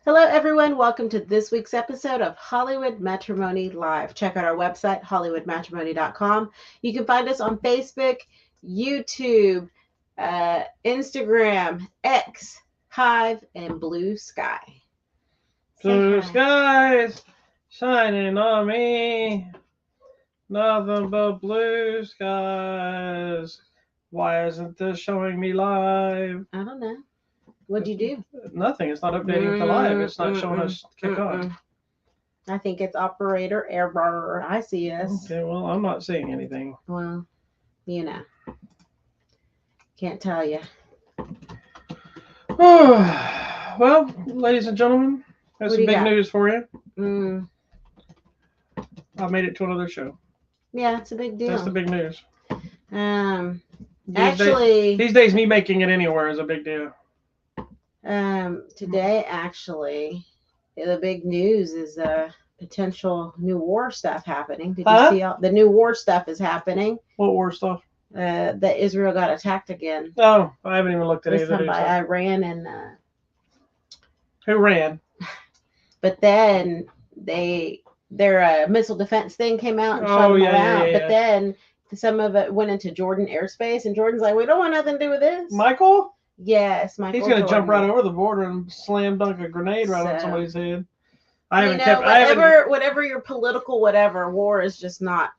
Hello, everyone. Welcome to this week's episode of Hollywood Matrimony Live. Check out our website, hollywoodmatrimony.com. You can find us on Facebook, YouTube, Instagram, X, Hive, and Blue Sky. Blue skies shining on me. Nothing but blue skies. Why isn't this showing me live? I don't know. What'd you do? Nothing. It's not updating to live. It's not showing us kick on. I think it's operator error. I see us. Okay, well, I'm not seeing anything. Well, can't tell you. Well, ladies and gentlemen, that's some big news for you. I made it to another show. Yeah, it's a big deal. That's the big news. These days, me making it anywhere is a big deal. Today, actually, the big news is potential new war stuff happening. Did you see all the new war stuff is happening? What war stuff? That Israel got attacked again. Oh, I haven't even looked at this time by Iran and who ran? But then their missile defense thing came out and shut them out. Yeah. But then some of it went into Jordan airspace, and Jordan's like, "We don't want nothing to do with this." Michael? Yes, Michael. He's gonna jump right over the border and slam dunk a grenade right on somebody's head. Whatever your political war is just not.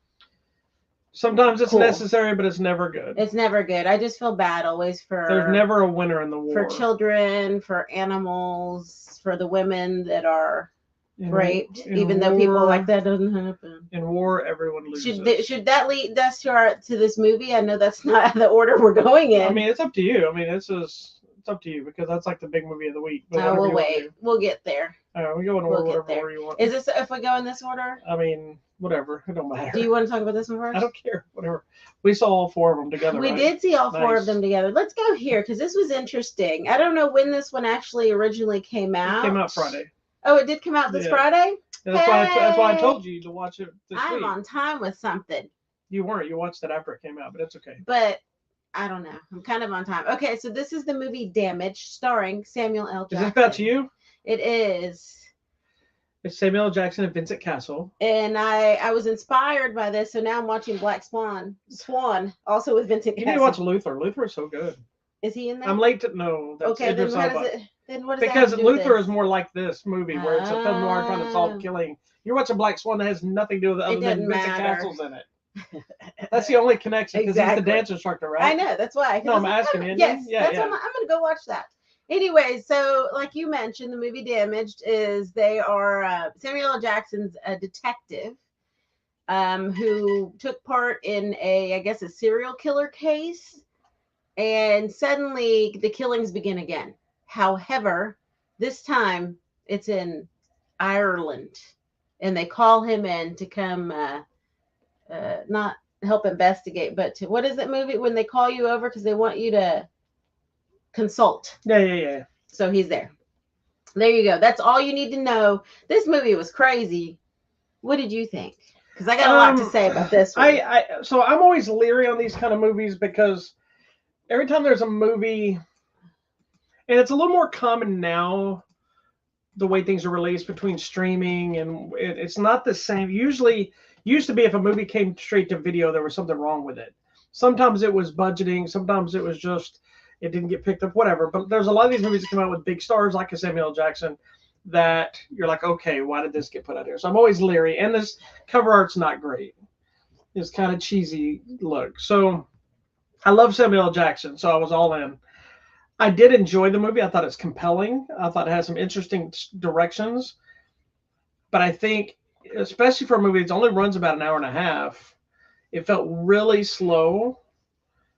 Sometimes it's necessary, but it's never good. It's never good. I just feel bad always for. There's never a winner in the war. For children, for animals, for the women that are raped, even though people like that doesn't happen. In war, everyone loses. Should that lead us to this movie? I know that's not the order we're going in. I mean, it's up to you. I mean, it's up to you because that's like the big movie of the week. We'll wait. We'll get there. We go in order, whatever order you want. Is this if we go in this order? I mean, whatever. It don't matter. Do you want to talk about this one first? I don't care. Whatever. We saw all four of them together. We did see all four of them together. Let's go here because this was interesting. I don't know when this one actually originally came out. It came out Friday. Oh, it did come out this Friday? That's why I told you to watch it this week. I'm on time with something. You weren't. You watched it after it came out, but it's okay. But I don't know. I'm kind of on time. Okay, so this is the movie Damage, starring Samuel L. Jackson. Is this about you? It is. It's Samuel L. Jackson and Vincent Castle. And I was inspired by this, so now I'm watching Black Swan, also with Vincent Castle. You need to watch Luther. Luther is so good. Is he in there? I'm late to know. Okay, then what is it? Then what does because that have to do Luther with is more like this movie where it's a film noir trying to solve killing. You're watching Black Swan that has nothing to do with it other than Vincent Castle's in it. That's the only connection because he's the dance instructor, right? I know, that's why. No, I'm asking you. Yes, that's what I'm going to go watch that. Anyway, so like you mentioned, the movie Damaged is they are Samuel L. Jackson's a detective who took part in a serial killer case, and suddenly the killings begin again. However, this time it's in Ireland, and they call him in to come not help investigate, but to, what is that movie when they call you over because they want you to consult? Yeah. So he's there. There you go. That's all you need to know. This movie was crazy. What did you think? Because I got a lot to say about this one. So I'm always leery on these kind of movies because every time there's a movie, and it's a little more common now, the way things are released between streaming, and it's not the same. Usually, used to be if a movie came straight to video, there was something wrong with it. Sometimes it was budgeting. Sometimes it was just it didn't get picked up, whatever. But there's a lot of these movies that come out with big stars like a Samuel L. Jackson that you're like, okay, why did this get put out here? So I'm always leery. And this cover art's not great. It's kind of cheesy look. So I love Samuel L. Jackson, so I was all in. I did enjoy the movie. I thought it's compelling. I thought it had some interesting directions. But I think, especially for a movie that only runs about an hour and a half, it felt really slow,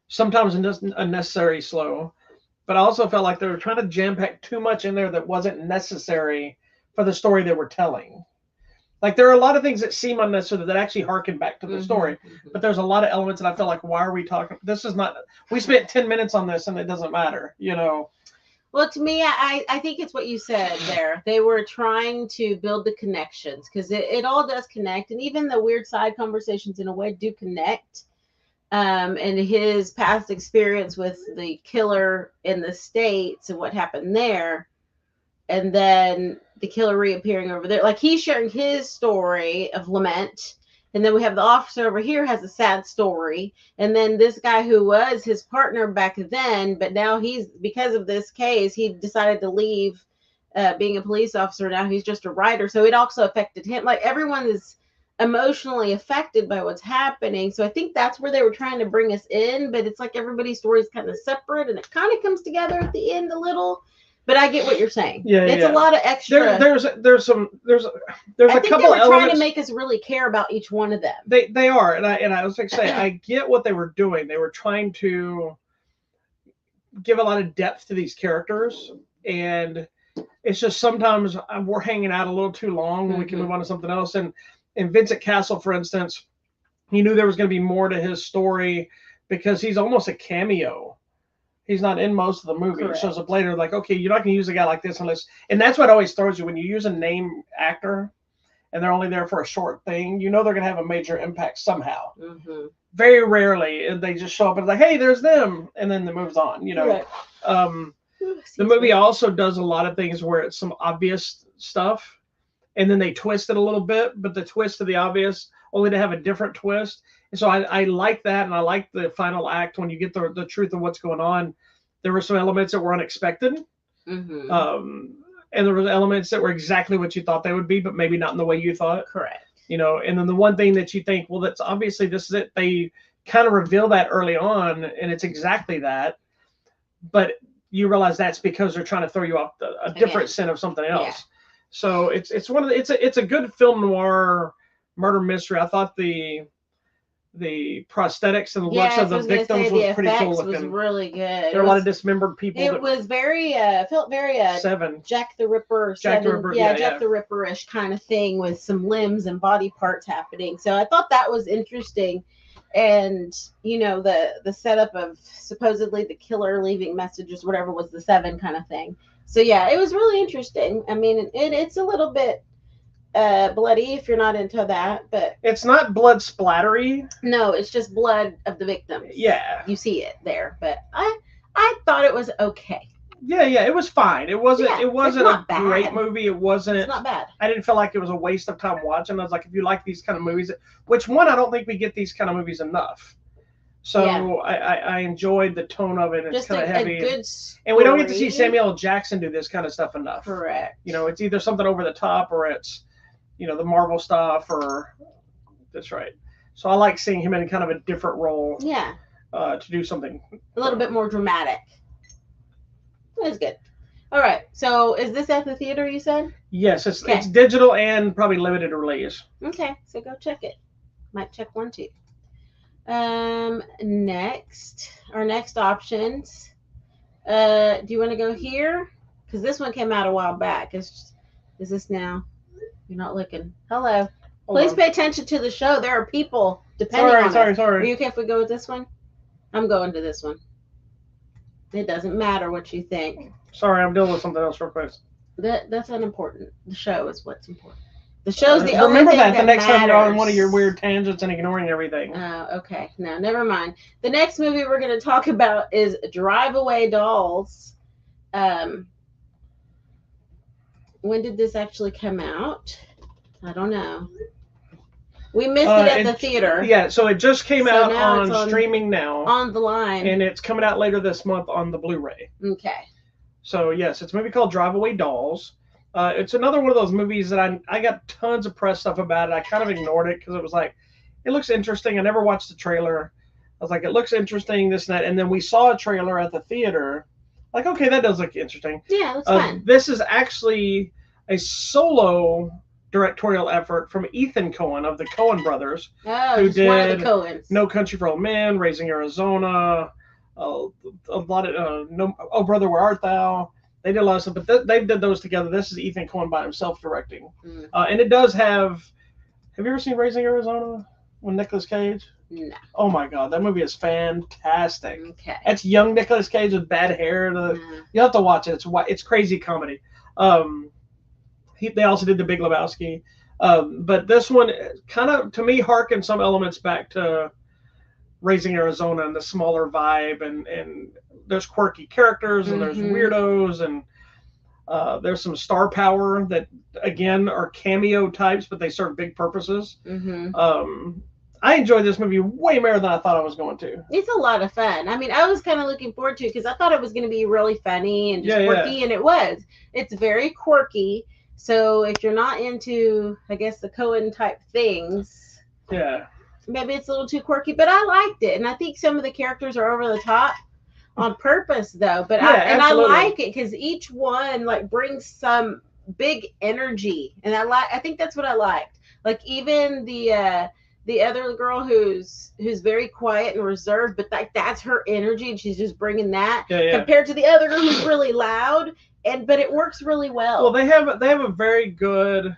sometimes unnecessary slow. But I also felt like they were trying to jam-pack too much in there that wasn't necessary for the story they were telling. Like, there are a lot of things that seem unnecessary that actually harken back to the story. But there's a lot of elements that I feel like, why are we talking? This is not, we spent 10 minutes on this and it doesn't matter, you know? Well, to me, I think it's what you said there. They were trying to build the connections because it all does connect. And even the weird side conversations in a way do connect. And his past experience with the killer in the States and what happened there and then the killer reappearing over there. Like he's sharing his story of lament. And then we have the officer over here has a sad story. And then this guy who was his partner back then, but now he's, because of this case, he decided to leave being a police officer. Now he's just a writer. So it also affected him. Like everyone is emotionally affected by what's happening. So I think that's where they were trying to bring us in. But it's like everybody's story is kind of separate and it kind of comes together at the end a little. But I get what you're saying. Yeah, it's a lot of extra. There's a I think couple they were elements trying to make us really care about each one of them. They are, and I was like say I get what they were doing. They were trying to give a lot of depth to these characters, and it's just sometimes we're hanging out a little too long and we can move on to something else. And in Vincent Castle, for instance, he knew there was going to be more to his story because he's almost a cameo. He's not in most of the movie. Correct. It shows up later, like, okay, you're not going to use a guy like this unless, and that's what always throws you when you use a name actor and they're only there for a short thing. You know they're going to have a major impact somehow. Mm-hmm. Very rarely they just show up and like, hey, there's them, and then it moves on. You know, right. The movie also does a lot of things where it's some obvious stuff, and then they twist it a little bit, but the twist of the obvious only to have a different twist. And so I like that, and I like the final act when you get the truth of what's going on. There were some elements that were unexpected, and there were elements that were exactly what you thought they would be, but maybe not in the way you thought. Correct. You know, and then the one thing that you think, well, that's obviously this is it. They kind of reveal that early on, and it's exactly that, but you realize that's because they're trying to throw you off a different scent of something else. Yeah. So it's one of the, it's a good film noir murder mystery. I thought the prosthetics and the looks of the victims was pretty cool looking. Was really good. There were a lot of dismembered people. It was very felt very Seven. Jack the Ripper. Jack the Ripper. Yeah, Jack the Ripper-ish kind of thing with some limbs and body parts happening. So I thought that was interesting. And you know, the setup of supposedly the killer leaving messages, whatever was the 7 kind of thing. So yeah, it was really interesting. I mean, it's a little bit bloody if you're not into that, but it's not blood splattery. No, it's just blood of the victims. Yeah, you see it there, but I thought it was okay. Yeah, it was fine. It wasn't a great movie. It wasn't. It's not bad. I didn't feel like it was a waste of time watching. I was like, if you like these kind of movies, which one I don't think we get these kind of movies enough. So yeah. I enjoyed the tone of it. It's kind of heavy. And we don't get to see Samuel L. Jackson do this kind of stuff enough. Correct. You know, it's either something over the top or it's, you know, the Marvel stuff or that's right. So I like seeing him in kind of a different role. Yeah. To do something a little bit more dramatic. It was good. All right. So is this at the theater, you said? Yes, it's digital and probably limited release. Okay. So go check it. Might check one too. Next, our next options. Do you want to go here? Because this one came out a while back. Is this now? You're not looking. Hello. Please pay attention to the show. There are people depending on it. Sorry. Are you okay if we go with this one? I'm going to this one. It doesn't matter what you think. Sorry, I'm dealing with something else real quick. That's unimportant. The show is what's important. The show's the only thing that the next matters. time you're on one of your weird tangents and ignoring everything. Oh, okay. No, never mind. The next movie we're going to talk about is Drive Away Dolls. When did this actually come out? I don't know. We missed it at the theater. Yeah, so it just came out on streaming now. On the line. And it's coming out later this month on the Blu-ray. Okay. So, yes, it's a movie called Drive Away Dolls. It's another one of those movies that I got tons of press stuff about it. I kind of ignored it because it was like, it looks interesting. I never watched the trailer. I was like, it looks interesting, this and that. And then we saw a trailer at the theater. Like, okay, that does look interesting. Yeah, it looks fun. This is actually a solo directorial effort from Ethan Coen of the Coen brothers. Oh, who did one of the Coens. No Country for Old Men, Raising Arizona, a lot of Oh Brother, Where Art Thou? They did a lot of stuff, but they did those together. This is Ethan Coen by himself directing. And it does have you ever seen Raising Arizona with Nicolas Cage? No. Oh my God, that movie is fantastic. Okay. That's young Nicolas Cage with bad hair. You have to watch it. It's crazy comedy. They also did The Big Lebowski. But this one kind of, to me, harkened some elements back to Raising Arizona and the smaller vibe. And there's quirky characters and there's weirdos. And There's some star power that, again, are cameo types, but they serve big purposes. I enjoyed this movie way more than I thought I was going to. It's a lot of fun. I mean, I was kind of looking forward to it because I thought it was going to be really funny and just quirky, and it was. It's very quirky. So if you're not into, I guess, the Coen type things, maybe it's a little too quirky, but I liked it. And I think some of the characters are over the top on purpose, though. But I like it because each one like brings some big energy, and I think that's what I liked. Like even the other girl who's very quiet and reserved, but that's her energy, and she's just bringing that compared to the other girl who's really loud, but it works really well. Well, they have a very good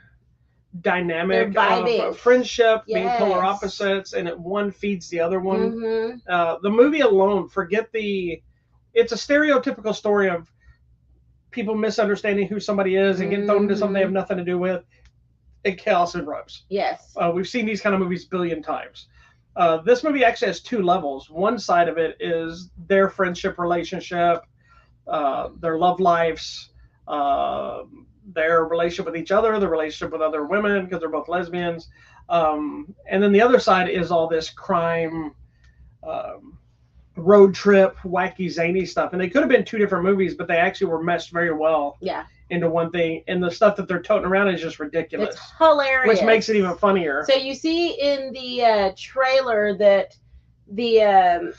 dynamic of friendship, being polar opposites, and one feeds the other one. The movie alone, it's a stereotypical story of people misunderstanding who somebody is and getting thrown into something they have nothing to do with. And chaos erupts. Yes. We've seen these kind of movies a billion times. This movie actually has two levels. One side of it is their friendship relationship, their love lives, their relationship with each other, their relationship with other women because they're both lesbians. And then the other side is all this crime, road trip, wacky, zany stuff. And they could have been two different movies, but they actually were meshed very well. Into one thing, and the stuff that they're toting around is just ridiculous. It's hilarious, which makes it even funnier. So you see in the trailer that the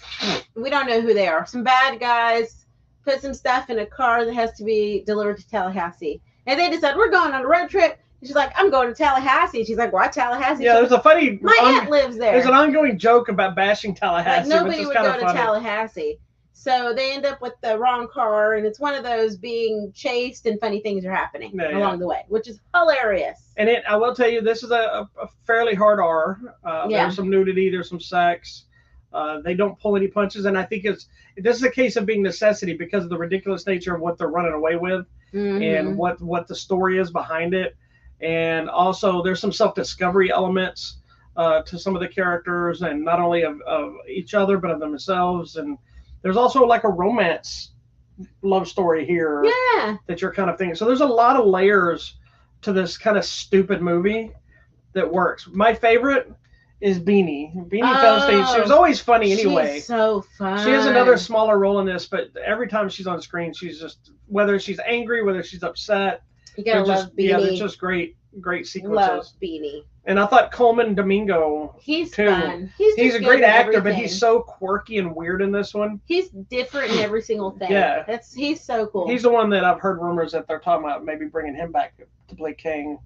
we don't know who they are. Some bad guys put some stuff in a car that has to be delivered to Tallahassee, and they decide we're going on a road trip. And she's like, I'm going to Tallahassee. She's like, why Tallahassee? Yeah, there's a funny. My aunt lives there. There's an ongoing joke about bashing Tallahassee. Like nobody would go to Tallahassee. So they end up with the wrong car, and it's one of those being chased, and funny things are happening along the way, which is hilarious. And I will tell you, this is a fairly hard R. There's some nudity, there's some sex. They don't pull any punches, and I think this is a case of being necessity because of the ridiculous nature of what they're running away with, and what the story is behind it. And also, there's some self-discovery elements to some of the characters, and not only of each other, but of themselves. And there's also like a romance love story here that you're kind of thinking. So there's a lot of layers to this kind of stupid movie that works. My favorite is Beanie. Feldstein. She was always funny anyway. She's so fun. She has another smaller role in this, but every time she's on screen, she's just, whether she's angry, whether she's upset. You gotta love Beanie. Yeah, they're just great sequences. Love Beanie. And I thought Coleman Domingo, he's too. Fun. He's a great actor, but he's so quirky and weird in this one. He's different in every single thing. Yeah. He's so cool. He's the one that I've heard rumors that they're talking about maybe bringing him back to play King.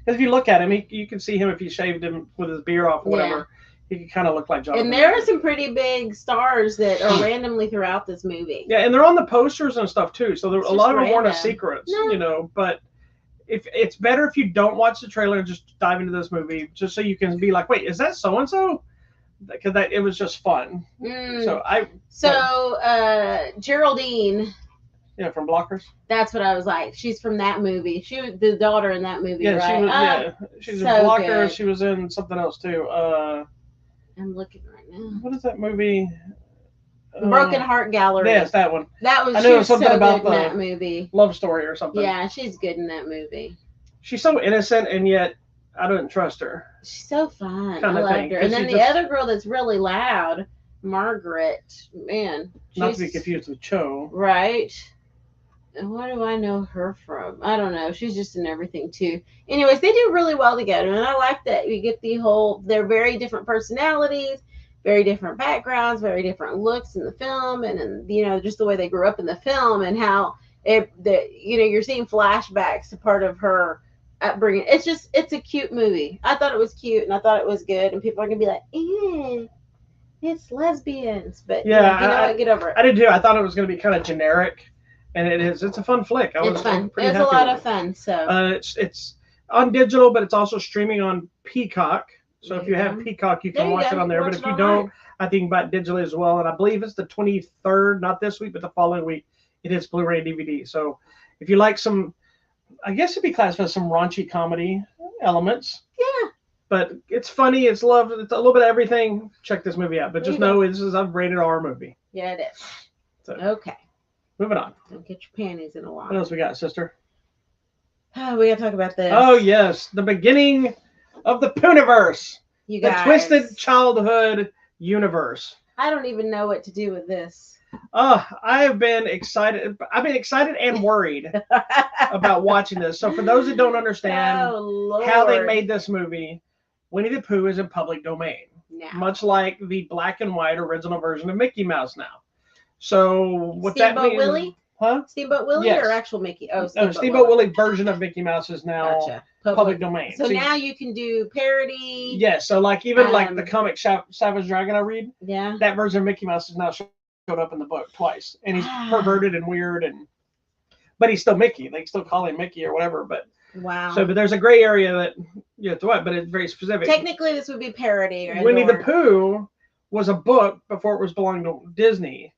Because if you look at him, you can see him if you shaved him with his beard off or whatever. He could kind of look like Jonathan. And there are some pretty big stars that are randomly throughout this movie. Yeah, and they're on the posters and stuff, too. So a lot of them weren't a secret, but it's better if you don't watch the trailer and just dive into this movie, just so you can be like, wait, is that so and so? Because it was just fun. Geraldine. Yeah, from Blockers. That's what I was like. She's from that movie. She was the daughter in that movie, right? She was in Blockers. Good. She was in something else too. I'm looking right now. What is that movie? Broken Heart Gallery. Yes, that one. That was. I knew it was something about in that movie. Love story or something. Yeah, she's good in that movie. She's so innocent, and yet I don't trust her. She's so fun. I loved her. And then the other girl that's really loud, Margaret. Man. Not to be confused with Cho. Right. What do I know her from? I don't know. She's just in everything too. Anyways, they do really well together, and I like that you get they're very different personalities, very different backgrounds, very different looks in the film, and just the way they grew up in the film, and how you're seeing flashbacks to part of her upbringing. It's a cute movie. I thought it was cute, and I thought it was good, and people are gonna be like, it's lesbians, but get over it. I did too. I thought it was gonna be kind of generic. And it is. It's a fun flick. It's fun. It was a lot of fun. So it's on digital, but it's also streaming on Peacock. So if you have Peacock, you can watch it on there. But if you don't, I think about it digitally as well. And I believe it's the 23rd, not this week, but the following week. It is Blu-ray and DVD. So if you like some, I guess it'd be classified as some raunchy comedy elements. Yeah. But it's funny. It's love. It's a little bit of everything. Check this movie out. But just know this is a rated R movie. Yeah, it is. So. Okay. Moving on. Don't get your panties in a What wad. else we got, sister? Oh, we gotta talk about this. Oh yes, the beginning of the Pooniverse, You the guys. twisted childhood universe. I don't even know what to do with this. I have been excited. I've been excited and worried about watching this. So for those that don't understand Oh, how they Lord. made this movie, Winnie the Pooh is in public domain, Now. much like the black and white original version of Mickey Mouse now. So what Steamboat that means, Willie? huh? Steamboat Willie Yes. or actual Mickey? Oh, No, Steamboat Willie version of Mickey Mouse is now Gotcha. public domain. So now you can do parody. Yeah, so like even like the Um, comic Savage Dragon I read, Yeah. that version of Mickey Mouse has now showed up in the book twice, and he's perverted and weird, but he's still Mickey. They still call him Mickey or whatever. But Wow. so, but there's a gray area that you have to what, but it's very specific. Technically, this would be parody. Winnie the Pooh was a book before it was belonging to Disney,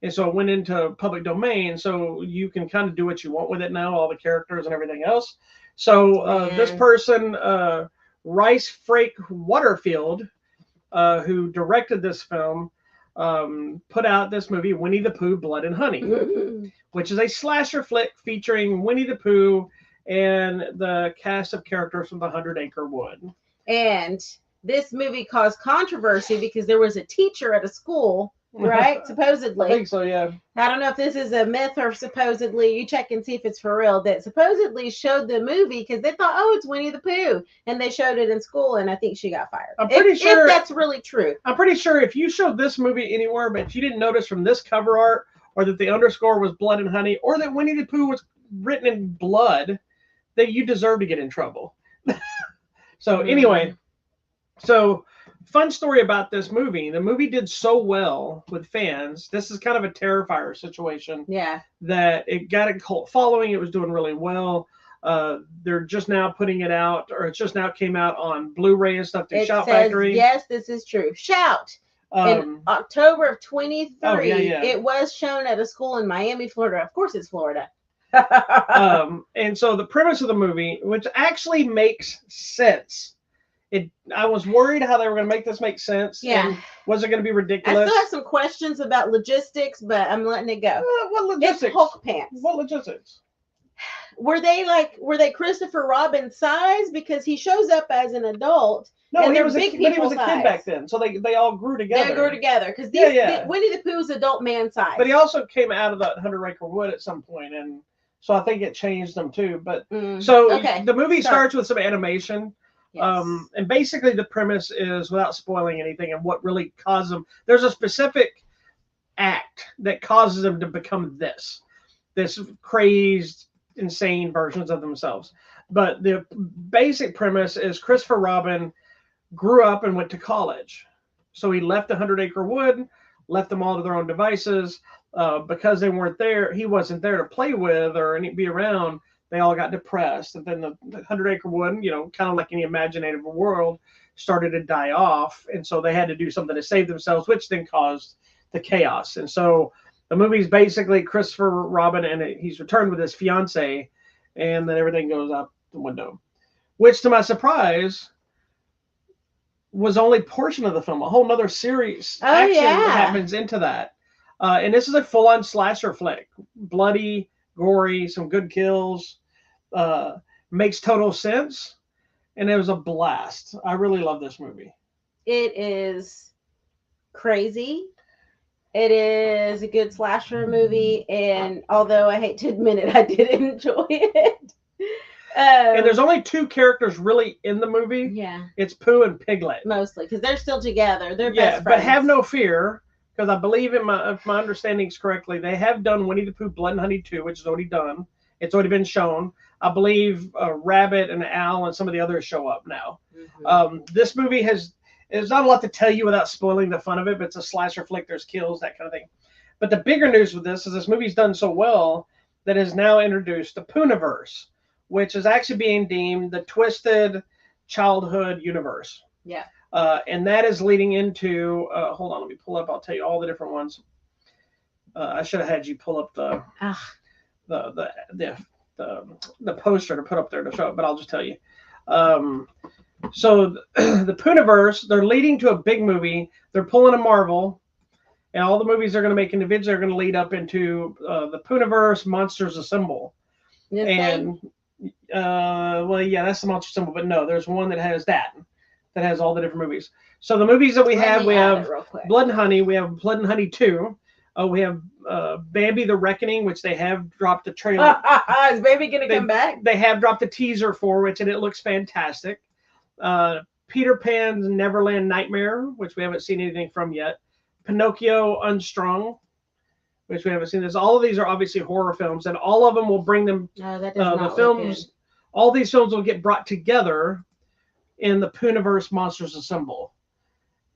and so it went into public domain. So you can kind of do what you want with it now, all the characters and everything else. So this person, Rice Frake Waterfield, who directed this film, put out this movie, Winnie the Pooh, Blood and Honey, which is a slasher flick featuring Winnie the Pooh and the cast of characters from the 100 Acre Wood. And this movie caused controversy because there was a teacher at a school, right? Supposedly. I think so, yeah. I don't know if this is a myth or supposedly, you check and see if it's for real, that supposedly showed the movie because they thought, oh, it's Winnie the Pooh. And they showed it in school, and I think she got fired. I'm pretty sure if that's really true. I'm pretty sure if you showed this movie anywhere, but if you didn't notice from this cover art, or that the underscore was Blood and Honey, or that Winnie the Pooh was written in blood, that you deserve to get in trouble. So anyway, so fun story about this movie. The movie did so well with fans. This is kind of a Terrifier situation. Yeah. That it got a cult following. It was doing really well. They're just now putting it out, or it just now came out on Blu-ray and stuff through Shout Factory. Yes, this is true. Shout. In October of 23, it was shown at a school in Miami, Florida. Of course, it's Florida. And so the premise of the movie, which actually makes sense. I was worried how they were going to make this make sense. Yeah. And was it going to be ridiculous? I still have some questions about logistics, but I'm letting it go. What logistics? It's Hulk pants. What logistics? Were they Christopher Robin size? Because he shows up as an adult. No, he was a kid back then. So they all grew together. They grew together. Because Winnie the Pooh's adult man size. But he also came out of that 100 Acre Wood at some point, and so I think it changed them too. But the movie starts with some animation. Yes. And basically the premise is, without spoiling anything, and what really caused them, there's a specific act that causes them to become this crazed, insane versions of themselves. But the basic premise is Christopher Robin grew up and went to college. So he left the 100 Acre Wood, left them all to their own devices. Because they weren't there, he wasn't there to play with or be around. They all got depressed, and then the 100 Acre Wood, kind of like any imaginative world, started to die off, and so they had to do something to save themselves, which then caused the chaos. And so the movie is basically Christopher Robin, and he's returned with his fiance, and then everything goes out the window, which, to my surprise, was only a portion of the film. A whole nother series action happens into that, and this is a full-on slasher flick, bloody, gory, some good kills, makes total sense, and it was a blast. I really love this movie. It is crazy. It is a good slasher movie, and although I hate to admit it, I did enjoy it. And there's only two characters really in the movie. Yeah. It's Pooh and Piglet. Mostly, because they're still together. They're best friends. But have no fear, because I believe, if my understanding is correctly, they have done Winnie the Pooh Blood and Honey 2, which is already done. It's already been shown. I believe Rabbit and Al and some of the others show up now. Mm-hmm. This movie there's not a lot to tell you without spoiling the fun of it, but it's a slasher flick. There's kills, that kind of thing. But the bigger news with this is this movie's done so well that it has now introduced the Pooniverse, which is actually being deemed the twisted childhood universe. Yeah. And that is leading into, hold on, let me pull up. I'll tell you all the different ones. I should have had you pull up the poster to put up there to show it, but I'll just tell you. So the Pooniverse, they're leading to a big movie. They're pulling a Marvel, And all the movies they're going to make individually are going to lead up into the Poohniverse Monsters Assemble. This And thing? well, yeah, that's the Monster Assemble, but no, there's one that has all the different movies. So the movies that we Let have, me we add have it real quick. Blood and Honey, we have Blood and Honey 2. We have Bambi the Reckoning, which they have dropped a trailer. Is Baby gonna come back? They have dropped a teaser for which, and it looks fantastic. Peter Pan's Neverland Nightmare, which we haven't seen anything from yet. Pinocchio Unstrung, which we haven't seen. This. All of these are obviously horror films, and all of them will bring them. No, that does not The look films, good. all these films will get brought together in the Poohniverse Monsters Assemble,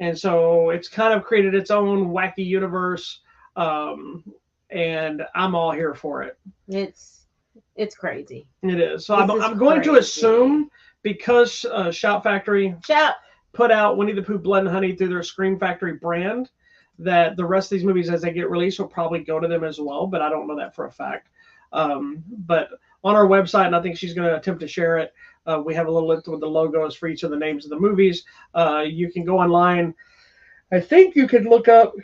and so it's kind of created its own wacky universe. And I'm all here for it. It's crazy. It is. So This I'm is going to crazy. assume because Shout Factory Shout. put out Winnie the Pooh Blood and Honey through their Scream Factory brand, that the rest of these movies as they get released will probably go to them as well, but I don't know that for a fact. But on our website, and I think she's going to attempt to share it, we have a little list with the logos for each of the names of the movies. You can go online. I think you could look up,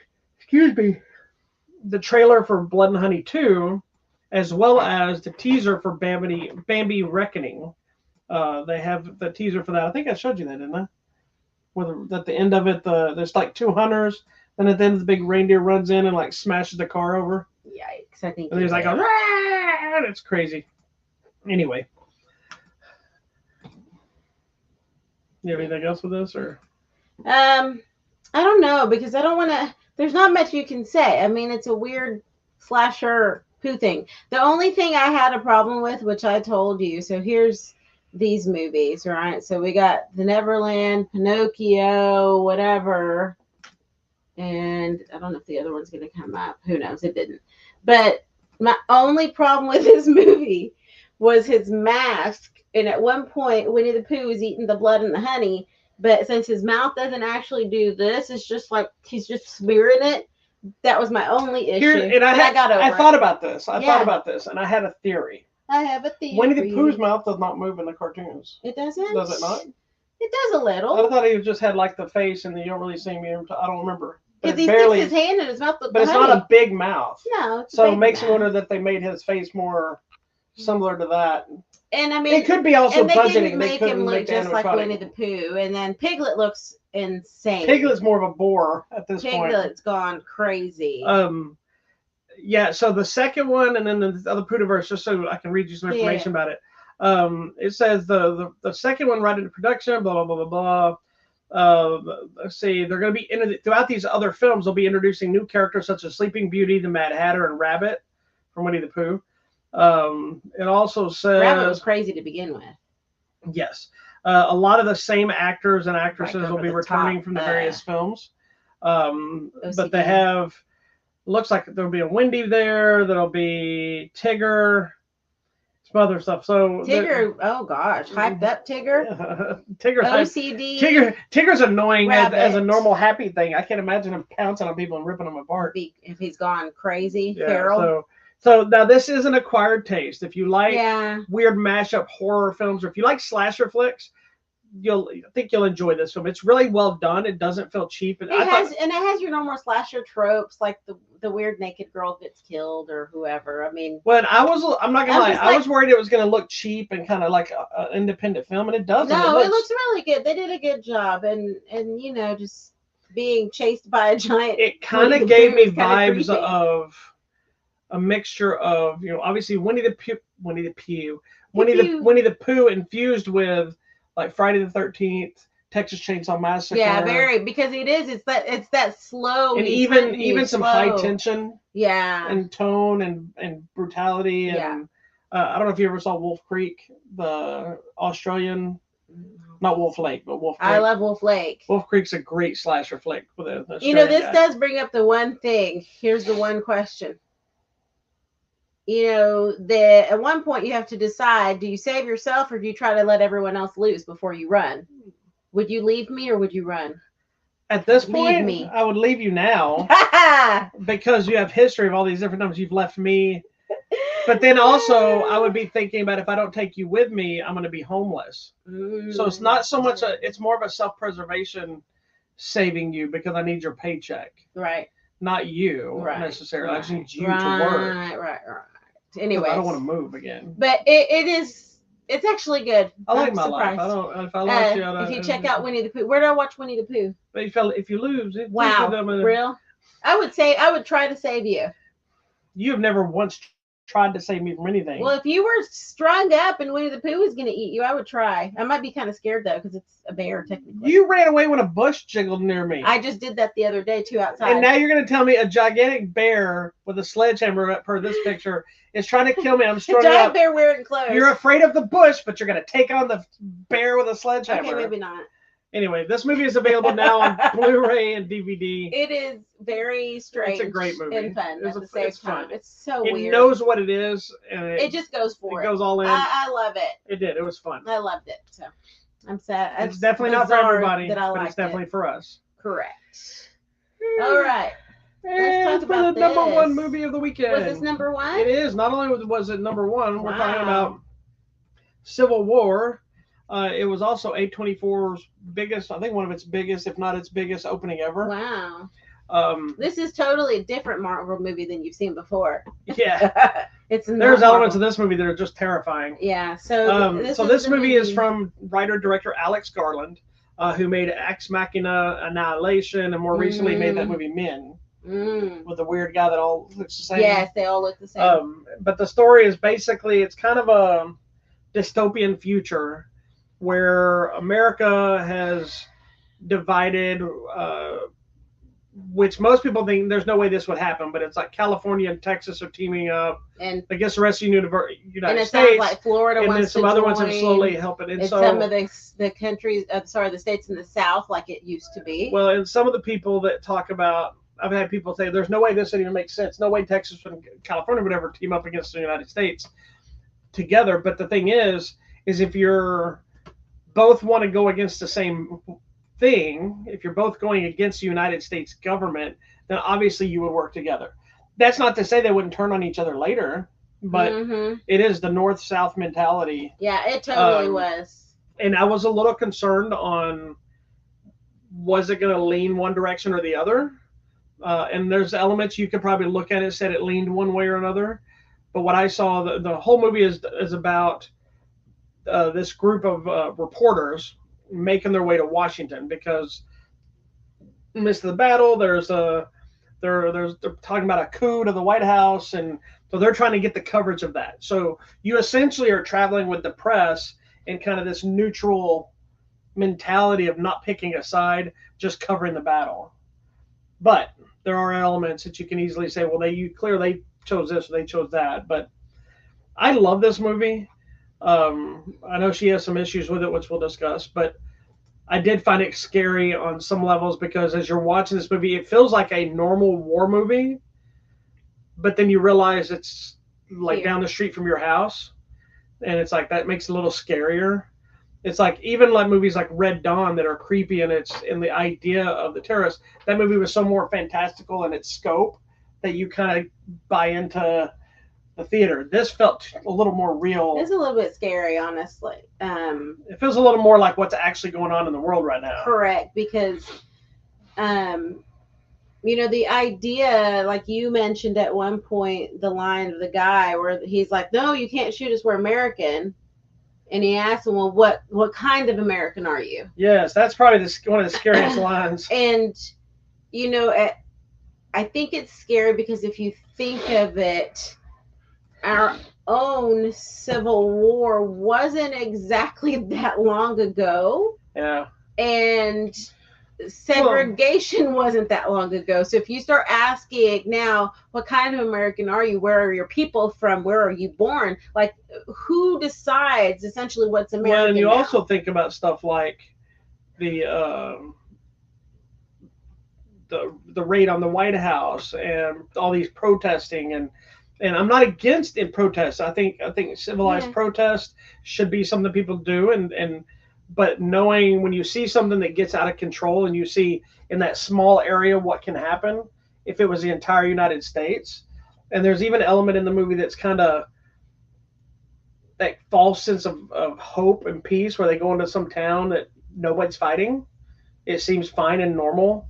the trailer for Blood and Honey 2, as well as the teaser for Bambi Reckoning. They have the teaser for that. I think I showed you that, didn't I? Where at the end of it, there's like two hunters, and at the end the big reindeer runs in and like smashes the car over. Yikes! I think. And there's like a, and it's crazy. Anyway, you have anything else with this, or? I don't know, because I don't want to. There's not much you can say. I mean, it's a weird slasher Pooh thing. The only thing I had a problem with, which I told you, so here's these movies, right? So we got the Neverland, Pinocchio, whatever, and I don't know if the other one's going to come up. Who knows? It didn't. But my only problem with this movie was his mask. And at one point, Winnie the Pooh is eating the blood and the honey. But since his mouth doesn't actually do this, it's just like he's just smearing it. That was my only issue. And I thought about this. I thought about this, and I had a theory. I have a theory. Winnie the Pooh's mouth does not move in the cartoons. It doesn't? Does it not? It does a little. I thought he just had like the face, and you don't really see me. I don't remember. Because he sticks his hand in his mouth with but it's not a big mouth. No, it's so it makes me wonder that they made his face more similar to that. And I mean, it could be also and they budgeting. didn't make him look just like Winnie the Pooh. And then Piglet looks insane. Piglet's more of a bore at this point. Piglet's gone crazy. Yeah. So the second one, and then the other Poohniverse, just so I can read you some information about it. It says the second one right into production. Blah blah blah blah blah. Let's see. They're going to be throughout these other films. They'll be introducing new characters such as Sleeping Beauty, the Mad Hatter, and Rabbit from Winnie the Pooh. It also says Rabbit was crazy to begin with. Yes. A lot of the same actors and actresses will be returning from the various films. But they have, looks like there'll be a Wendy there. There'll be Tigger, some other stuff. So Tigger, oh gosh, hyped up Tigger. Tigger's OCD. Tigger's annoying as a normal happy thing. I can't imagine him pouncing on people and ripping them apart. If he's gone crazy, yeah, feral. So now this is an acquired taste. If you like weird mashup horror films, or if you like slasher flicks, I think you'll enjoy this film. It's really well done. It doesn't feel cheap. It has your normal slasher tropes, like the weird naked girl gets killed or whoever. I mean, I'm not gonna lie, I was worried it was gonna look cheap and kind of like an independent film, and it doesn't. No, it looks really good. They did a good job, and you know, just being chased by a giant. It kind of gave me vibes of a mixture of, you know, obviously Winnie the Pooh infused with like Friday the 13th, Texas Chainsaw Massacre. Yeah, very, because it's that slow, and even some high tension. Yeah. And tone and brutality and I don't know if you ever saw Wolf Creek, the Australian, not Wolf Lake, but Wolf Creek. I love Wolf Lake. Wolf Creek's a great slasher flick with a you know, this does bring up the one thing. Here's the one question. You know, at one point you have to decide, do you save yourself or do you try to let everyone else loose before you run? Would you leave me or would you run? At this point, I would leave you now because you have history of all these different times you've left me. But then also I would be thinking about, if I don't take you with me, I'm going to be homeless. So it's not so much, it's more of a self-preservation saving you because I need your paycheck. Right. not you Right, necessarily. I just need you right, to work. Right. 'Cause Anyways, I don't want to move again. but it's actually good. I like I'm my surprised. life. I don't. If I lost you, If you check out Winnie the Pooh, where did I watch Winnie the Pooh? But if you lose, it Wow, real? I would try to save you. You have never once tried to save me from anything. Well, if you were strung up and Winnie the Pooh was going to eat you, I would try. I might be kind of scared though because it's a bear technically. You ran away when a bush jiggled near me. I just did that the other day too outside. And now you're going to tell me a gigantic bear with a sledgehammer, per this picture, is trying to kill me. I'm strung giant up. bear wearing clothes. You're afraid of the bush, but you're going to take on the bear with a sledgehammer. Okay, maybe not. Anyway, this movie is available now on Blu-ray and DVD. It is very strange. It's a great movie. And fun at the same time. It's so weird. It knows what it is, and it just goes for it. It goes all in. I love it. It did. It was fun. I loved it. So I'm sad. It's definitely not for everybody, but it's definitely for us. Correct. All right. Let's talk about the number one movie of the weekend. Was this number one? It is. Not only was it number one, we're talking about Civil War. It was also A24's biggest, I think one of its biggest, if not its biggest opening ever. Wow. This is totally a different Marvel movie than you've seen before. Yeah. There's elements of this movie that are just terrifying. Yeah. So this movie is from writer-director Alex Garland, who made Ex Machina, Annihilation, and more recently made that movie Men. With the weird guy that all looks the same. Yes, they all look the same. But the story is basically, it's kind of a dystopian future where America has divided, which most people think there's no way this would happen, but it's like California and Texas are teaming up, and I guess the rest of the United States, like Florida and wants then some to other join, ones are slowly helping. And some of the countries, the states in the South, like it used to be. Well, and some of the people that talk about, I've had people say, there's no way this would even make sense. No way Texas and California would ever team up against the United States together. But the thing is if you're both want to go against the same thing, if you're both going against the United States government, then obviously you would work together. That's not to say they wouldn't turn on each other later, but it is the North-South mentality. Yeah, it totally was. And I was a little concerned on, was it going to lean one direction or the other? And there's elements you could probably look at it, said it leaned one way or another. But what I saw, the whole movie is about this group of reporters making their way to Washington because amidst the battle, they're talking about a coup to the White House, and so they're trying to get the coverage of that. So you essentially are traveling with the press in kind of this neutral mentality of not picking a side, just covering the battle. But there are elements that you can easily say, well, they chose this or they chose that. But I love this movie. I know she has some issues with it, which we'll discuss, but I did find it scary on some levels because as you're watching this movie, it feels like a normal war movie, but then you realize it's like down the street from your house, and it's like that makes it a little scarier. It's like even like movies like Red Dawn that are creepy and it's in the idea of the terrorists. That movie was so more fantastical in its scope that you kind of buy into the theater. This felt a little more real. It's a little bit scary, honestly. It feels a little more like what's actually going on in the world right now. Correct, because the idea, like you mentioned at one point, the line of the guy where he's like, "No, you can't shoot us. We're American." And he asked him, "Well, what kind of American are you?" Yes, that's probably one of the scariest lines. And I think it's scary because if you think of it, our own Civil War wasn't exactly that long ago. Yeah. And segregation wasn't that long ago. So if you start asking now, what kind of American are you? Where are your people from? Where are you born? Like, who decides essentially what's American? Well, and you now? also think about stuff like the raid on the White House and all these protesting, and I'm not against protests. I think civilized protest should be something people do, but knowing when you see something that gets out of control and you see in that small area what can happen if it was the entire United States. And there's even an element in the movie that's kind of that false sense of hope and peace where they go into some town that nobody's fighting. It seems fine and normal.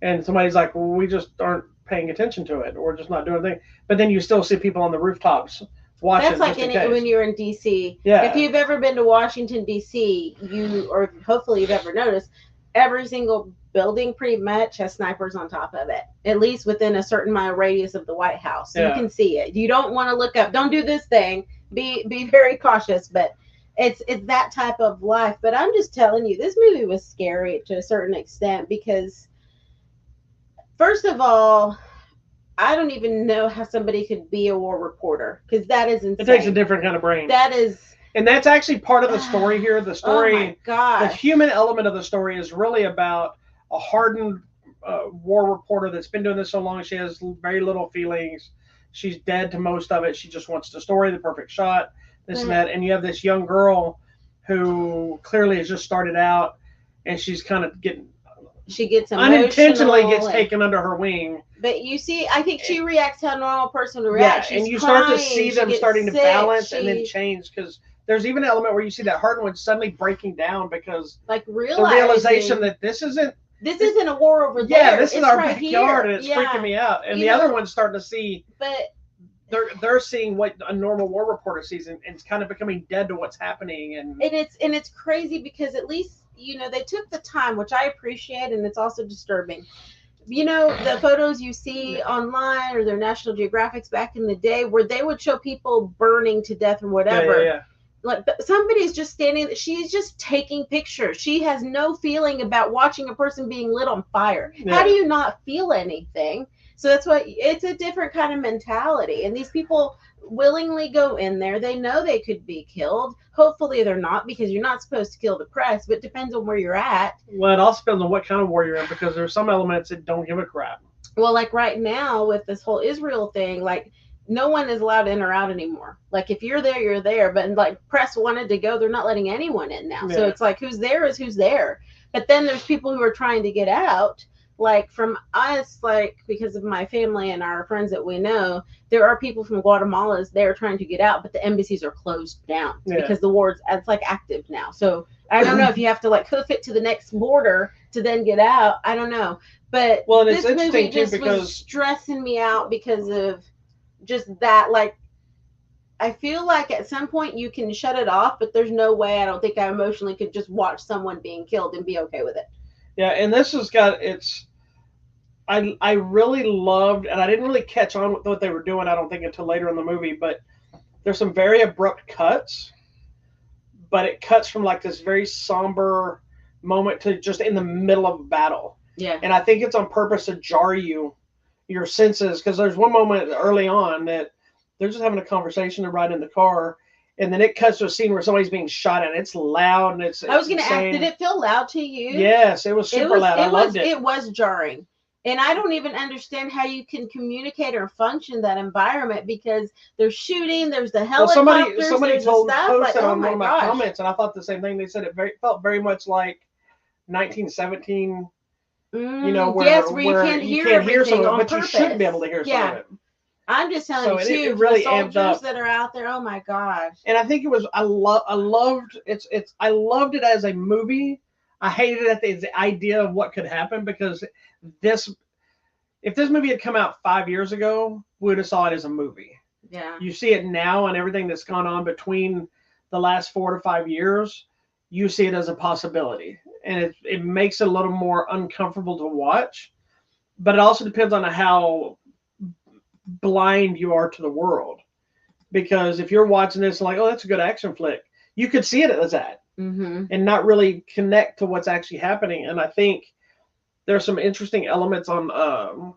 And somebody's like, well, we just aren't paying attention to it or just not doing anything. But then you still see people on the rooftops watching. That's like just in case. when you're in DC. Yeah. If you've ever been to Washington DC, or hopefully you've ever noticed, every single building pretty much has snipers on top of it, at least within a certain mile radius of the White House. So you can see it. You don't want to look up. Don't do this thing. Be very cautious. But it's that type of life. But I'm just telling you, this movie was scary to a certain extent because, first of all, I don't even know how somebody could be a war reporter, because that is insane. It takes a different kind of brain. That is. And that's actually part of the story here. The story, oh my God. The human element of the story is really about a hardened war reporter that's been doing this so long. She has very little feelings. She's dead to most of it. She just wants the story, the perfect shot, this and that. And you have this young girl who clearly has just started out, and she's kind of getting. She gets unintentionally gets taken under her wing. But you see, I think she reacts how a normal person would react. Yeah, and you start to see them starting to balance and then change, because there's even an element where you see that hardened one suddenly breaking down because the realization that this isn't a war over there. Yeah, this is our right backyard, here. and it's freaking me out. And the other one's starting to see. But they're seeing what a normal war reporter sees, and it's kind of becoming dead to what's happening. And it's crazy because at least they took the time, which I appreciate, and it's also disturbing. The photos you see online or their National Geographics back in the day where they would show people burning to death or whatever. Yeah. Like somebody's just standing, she's just taking pictures. She has no feeling about watching a person being lit on fire. How do you not feel anything? So that's why it's a different kind of mentality. And these people willingly go in there. They know they could be killed. Hopefully they're not, because you're not supposed to kill the press, but it depends on where you're at. Well, it also depends on what kind of war you're in, because there's some elements that don't give a crap. Well, like right now with this whole Israel thing, like no one is allowed in or out anymore. Like if you're there, you're there. But like press wanted to go, they're not letting anyone in now. So it's like who's there is who's there. But then there's people who are trying to get out. Like from us, like because of my family and our friends that we know, there are people from Guatemala there trying to get out, but the embassies are closed down because the war's it's like active now. So I don't know if you have to like hoof it to the next border to then get out. I don't know. But this movie just was stressing me out because of just that. Like I feel like at some point you can shut it off, but there's no way I don't think I emotionally could just watch someone being killed and be okay with it. Yeah, and this has got I really loved, and I didn't really catch on with what they were doing, I don't think, until later in the movie, but there's some very abrupt cuts, but it cuts from like this very somber moment to just in the middle of a battle. Yeah. And I think it's on purpose to jar your senses, because there's one moment early on that they're just having a conversation to ride in the car, and then it cuts to a scene where somebody's being shot at. It's loud, and it's I was going to ask, did it feel loud to you? Yes, it was super loud. I loved it. It was jarring. And I don't even understand how you can communicate or function that environment, because there's shooting, there's the helicopters, well, somebody posted like, on one of my comments, and I thought the same thing. They said it felt very much like 1917. Where you can't hear some of it, but you should be able to hear some of it. I'm just telling you, too, it really the soldiers that are out there. Oh my gosh! And I think it was. I loved it as a movie. I hated it at the idea of what could happen, because if this movie had come out 5 years ago, we would have saw it as a movie. Yeah. You see it now, and everything that's gone on between the last 4 to 5 years, you see it as a possibility, and it makes it a little more uncomfortable to watch. But it also depends on how blind you are to the world, because if you're watching this like, oh, that's a good action flick, you could see it as that. Mm-hmm. And not really connect to what's actually happening. And I think there's some interesting elements on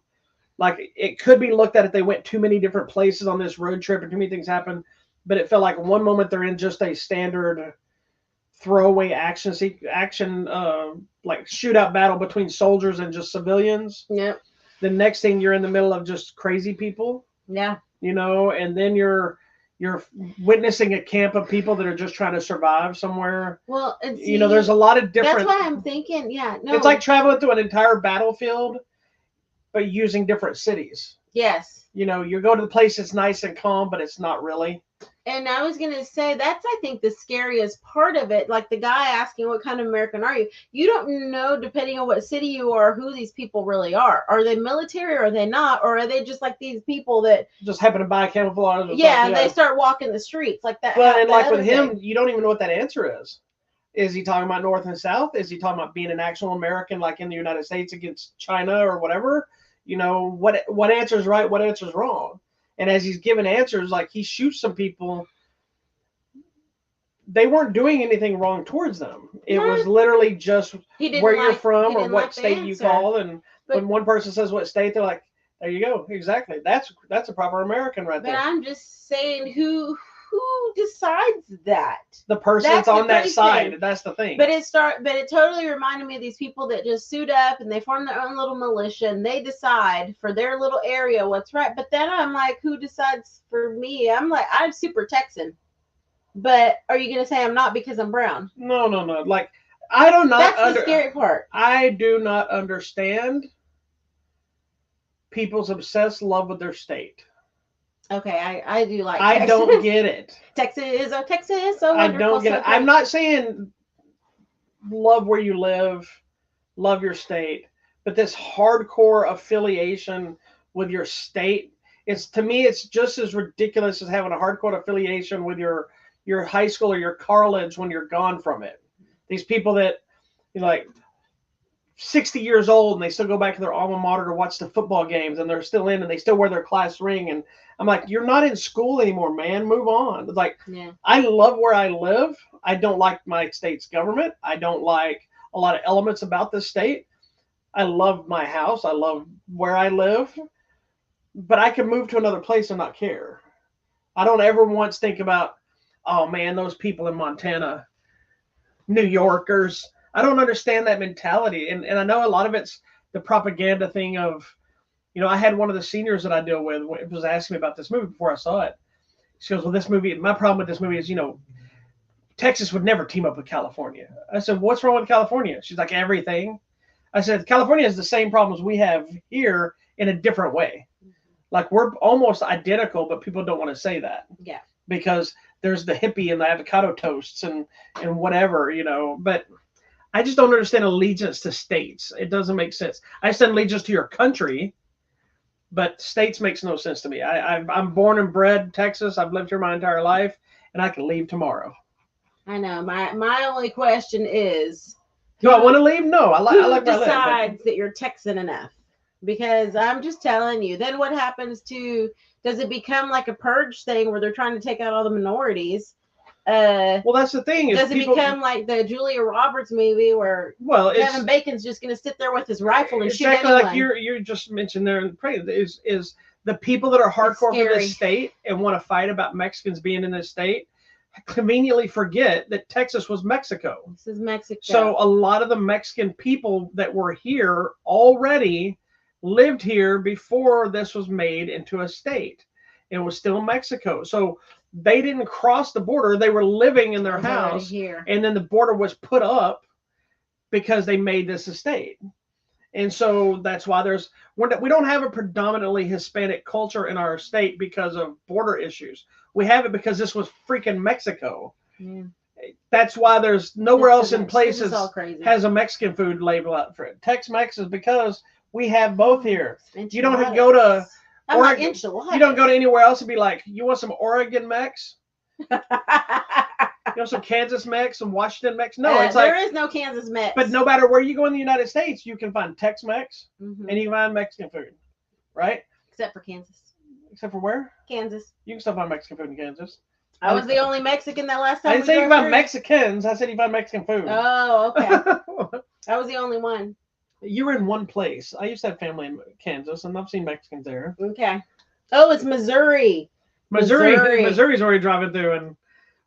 like it could be looked at if they went too many different places on this road trip and too many things happen, but it felt like one moment they're in just a standard throwaway action like shootout battle between soldiers and just civilians. Yep. The next thing you're in the middle of just crazy people. Yeah. And then you're witnessing a camp of people that are just trying to survive somewhere. Well, and see, there's a lot of different. That's why I'm thinking, it's like traveling through an entire battlefield, but using different cities. Yes. You go to the place that's nice and calm, but it's not really. And I was going to say, that's, I think, the scariest part of it. Like the guy asking, what kind of American are you? You don't know, depending on what city you are, who these people really are. Are they military or are they not? Or are they just like these people that just happen to buy camouflage? Yeah, they start walking the streets like that. Well, and like with him, you don't even know what that answer is. Is he talking about North and South? Is he talking about being an actual American, like in the United States against China or whatever? You know, what answer is right, what answer is wrong? And as he's giving answers, like he shoots some people, they weren't doing anything wrong towards them. It was literally just where you're from or what state you call. And when one person says what state, they're like, there you go. Exactly. That's a proper American right there. But I'm just saying, who decides that? The person that's on that side. That's the thing. But it totally reminded me of these people that just suit up and they form their own little militia and they decide for their little area what's right. But then I'm like, who decides for me? I'm like, I'm super Texan. But are you going to say I'm not because I'm brown? No. Like, I do not. That's the scary part. I do not understand people's obsessed love with their state. Okay, I do like Texas. I don't get it. Texas, so wonderful. I don't get it. I'm not saying love where you live, love your state, but this hardcore affiliation with your state, to me, it's just as ridiculous as having a hardcore affiliation with your high school or your college when you're gone from it. These people that, like 60 years old and they still go back to their alma mater to watch the football games and they're still in and they still wear their class ring. And I'm like, you're not in school anymore, man. Move on. It's like, I love where I live. I don't like my state's government. I don't like a lot of elements about this state. I love my house. I love where I live. But I can move to another place and not care. I don't ever once think about, oh, man, those people in Montana, New Yorkers. I don't understand that mentality. And I know a lot of it's the propaganda thing of, I had one of the seniors that I deal with was asking me about this movie before I saw it. She goes, well, this movie, my problem with this movie is, Texas would never team up with California. I said, what's wrong with California? She's like, everything. I said, California has the same problems we have here in a different way. Like, we're almost identical, but people don't want to say that. Yeah. Because there's the hippie and the avocado toasts and whatever, but I just don't understand allegiance to states. It doesn't make sense. I understand allegiance to your country, but states makes no sense to me. I'm born and bred in Texas. I've lived here my entire life, and I can leave tomorrow. I know. My only question is, do I want to leave? No. I like who where I live, decides that you're Texan enough? Because I'm just telling you, then what happens does it become like a purge thing where they're trying to take out all the minorities? Well, that's the thing. Does it become like the Julia Roberts movie where Kevin Bacon's just going to sit there with his rifle and shoot anyone? Like you just mentioned there in Prey is the people that are hardcore for this state and want to fight about Mexicans being in this state conveniently forget that Texas was Mexico. This is Mexico. So a lot of the Mexican people that were here already lived here before this was made into a state. It was still Mexico. So they didn't cross the border. They were living in their house here. And then the border was put up because they made this a state. And so that's why we don't have a predominantly Hispanic culture in our state because of border issues. We have it because this was freaking Mexico. Yeah. That's why there's nowhere else in places has a Mexican food label out for it. Tex-Mex is because we have both here. You don't have to go to Oregon. You don't go to anywhere else and be like, you want some Oregon Mex? Some Kansas Mex, some Washington Mex? No, it's there is no Kansas Mex. But no matter where you go in the United States, you can find Tex-Mex and you can find Mexican food, right? Except for Kansas. Except for where? Kansas. You can still find Mexican food in Kansas. I was the only Mexican that last time. I didn't say you find Mexicans. I said you find Mexican food. Oh, okay. I was the only one. You were in one place. I used to have family in Kansas, and I've seen Mexicans there. Okay. Oh, it's Missouri. Missouri's already driving through, and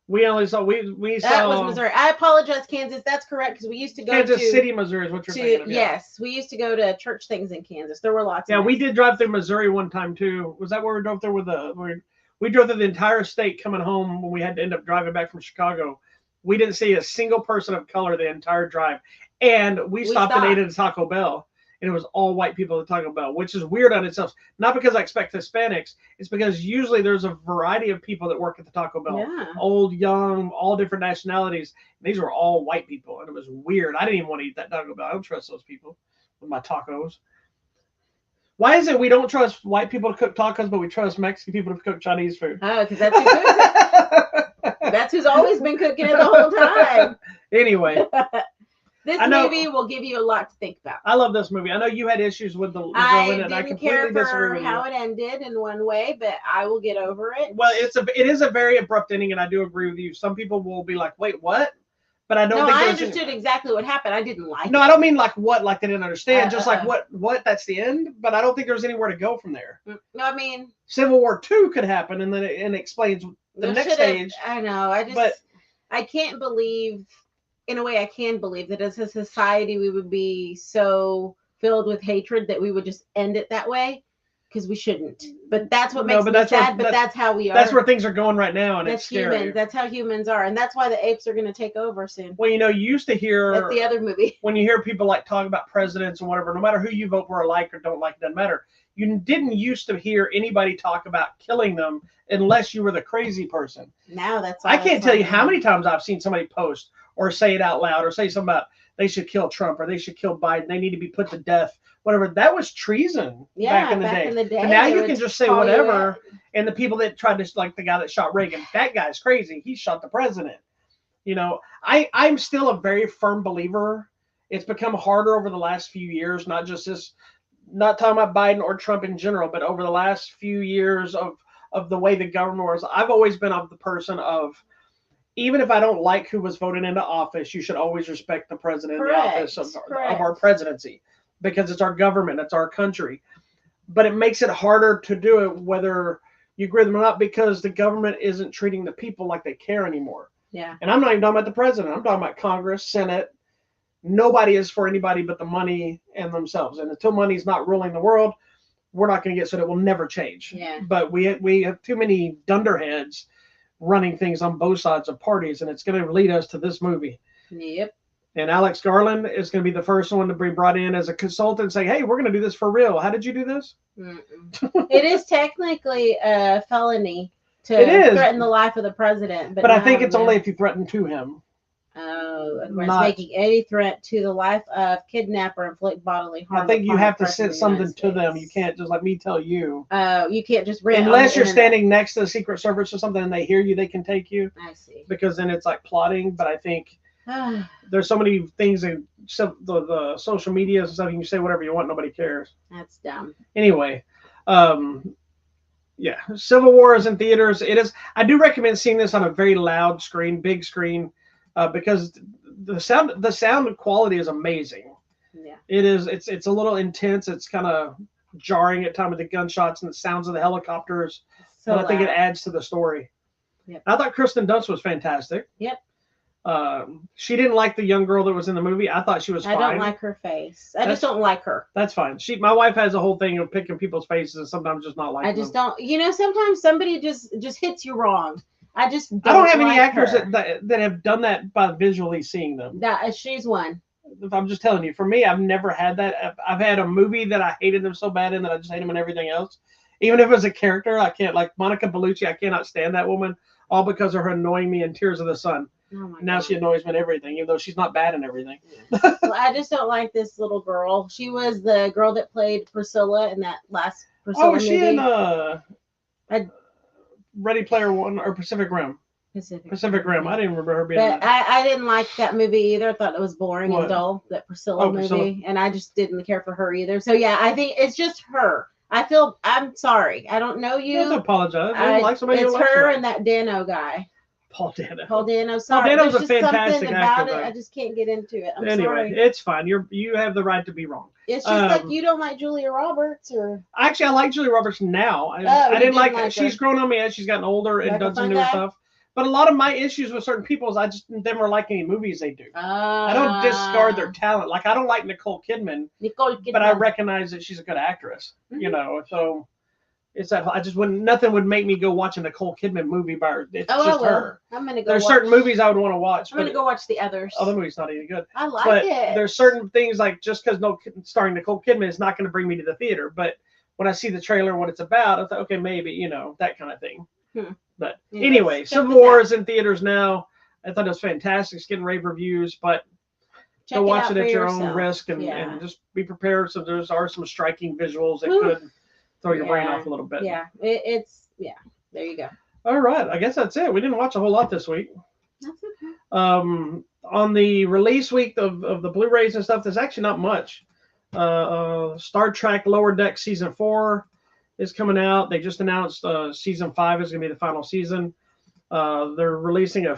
we only saw we saw. That was Missouri. I apologize, Kansas. That's correct because we used to go Kansas City, Missouri is what you're thinking of. Yes, we used to go to church things in Kansas. There were lots. Yeah, we did drive through Missouri one time too. Was that where we drove through with we drove through the entire state coming home when we had to end up driving back from Chicago. We didn't see a single person of color the entire drive. And we stopped and ate at a Taco Bell. and it was all white people at Taco Bell, which is weird on itself. Not because I expect Hispanics, it's because usually there's a variety of people that work at the Taco Bell. Yeah. Old, young, all different nationalities. These were all white people, and it was weird. I didn't even want to eat that Taco Bell. I don't trust those people with my tacos. Why is it we don't trust white people to cook tacos, but we trust Mexican people to cook Chinese food? Oh, because that's who cooks it. That's who's always been cooking it the whole time. Anyway. This movie will give you a lot to think about. I love this movie. I know you had issues with the girl in it, and I completely disagree with you. How it ended in one way, but I will get over it. Well, it is a very abrupt ending, and I do agree with you. Some people will be like, "Wait, what?" But I don't. No, think I understood exactly what happened. I didn't like. No, I don't mean like what, like they didn't understand. Just like what? That's the end. But I don't think there's anywhere to go from there. No, I mean Civil War II could happen, and then it explains the next stage. I know. I can't believe. In a way, I can believe that as a society, we would be so filled with hatred that we would just end it that way, because we shouldn't. But that's what makes me sad. But that's how we are. That's where things are going right now, and it's scary. Humans. That's how humans are, and that's why the apes are going to take over soon. Well, you used to hear that's the other movie. When you hear people like talk about presidents and whatever, no matter who you vote for or like or don't like, it doesn't matter. You didn't used to hear anybody talk about killing them unless you were the crazy person. Now that's. I can't tell you how many times I've seen somebody post or say it out loud or say something about they should kill Trump or they should kill Biden. They need to be put to death. Whatever. That was treason back in the day. And now you can just say whatever. And the people that tried to, like the guy that shot Reagan, that guy's crazy. He shot the president. I'm still a very firm believer. It's become harder over the last few years, not just this, not talking about Biden or Trump in general, but over the last few years of the way the government was. I've always been of the person of, even if I don't like who was voted into office, you should always respect the president in the office of our presidency, because it's our government, it's our country. But it makes it harder to do it whether you agree with them or not, because the government isn't treating the people like they care anymore. Yeah. And I'm not even talking about the president. I'm talking about Congress, Senate. Nobody is for anybody but the money and themselves. And until money's not ruling the world, we're not going to get, so that will never change. Yeah. But we have too many dunderheads running things on both sides of parties, and it's going to lead us to this movie. Yep. And Alex Garland is going to be the first one to be brought in as a consultant and say, hey, we're going to do this for real. How did you do this? It is technically a felony to threaten the life of the president. But I think it's only if you threaten to him. Oh, making any threat to the life of, kidnap, or inflict bodily harm. I think you have to send something to them. You can't just let me tell you. You can't just unless you're standing next to the Secret Service or something and they hear you, they can take you. I see. Because then it's like plotting. But I think there's so many things in the social media and stuff. You can say whatever you want. Nobody cares. That's dumb. Anyway, yeah, Civil War is in theaters. It is. I do recommend seeing this on a very loud screen, big screen. Because the sound quality is amazing. Yeah, it is. It's a little intense. It's kind of jarring at times with the gunshots and the sounds of the helicopters. So I think it adds to the story. Yep. I thought Kristen Dunst was fantastic. Yep. She didn't like the young girl that was in the movie. I thought she was fine. I don't like her face. I just don't like her. That's fine. My wife has a whole thing of picking people's faces and sometimes just not liking them. I just don't. Sometimes somebody just hits you wrong. I don't have any actors that have done that by visually seeing them. She's one. I'm just telling you. For me, I've never had that. I've had a movie that I hated them so bad in that I just hate them in everything else. Even if it was a character, I can't. Like Monica Bellucci, I cannot stand that woman, all because of her annoying me in Tears of the Sun. Oh now she annoys me in everything, even though she's not bad in everything. Well, I just don't like this little girl. She was the girl that played Priscilla in that last Priscilla movie. Oh, she in Ready Player One or Pacific Rim? Pacific Rim. I didn't remember her being in that. I didn't like that movie either. I thought it was boring and dull, that Priscilla movie. And I just didn't care for her either. So, yeah, I think it's just her. I'm sorry. I don't know you. Don't apologize. I don't like somebody it's her and that Dano guy. Paul Dano. Sorry. Paul Dano's a fantastic actor. I just can't get into it. Anyway, sorry. It's fine. You have the right to be wrong. It's just like you don't like Julia Roberts, or actually, I like Julia Roberts now. I didn't like her. She's grown on me as she's gotten older and done some newer stuff. But a lot of my issues with certain people is I just never like any movies they do. I don't discard their talent. Like I don't like Nicole Kidman, but I recognize that she's a good actress. So It's that I just wouldn't. Nothing would make me go watch a Nicole Kidman movie by her. It's Oh, I just will. her. I'm gonna go. There's watch. certain movies I would want to watch. I'm gonna go watch the others. Other movies not any good. I like but it. There's certain things like just because starring Nicole Kidman is not going to bring me to the theater. But when I see the trailer, what it's about, I thought, okay, maybe that kind of thing. But anyway, Civil War is in theaters now. I thought it was fantastic. It's getting rave reviews, but go watch it at your own risk and just be prepared. So there are some striking visuals that could throw your brain off a little bit. Yeah, there you go. All right, I guess that's it. We didn't watch a whole lot this week. That's okay. On the release week of the Blu-rays and stuff, there's actually not much. Star Trek Lower Deck Season 4 is coming out. They just announced Season 5 is going to be the final season. They're releasing a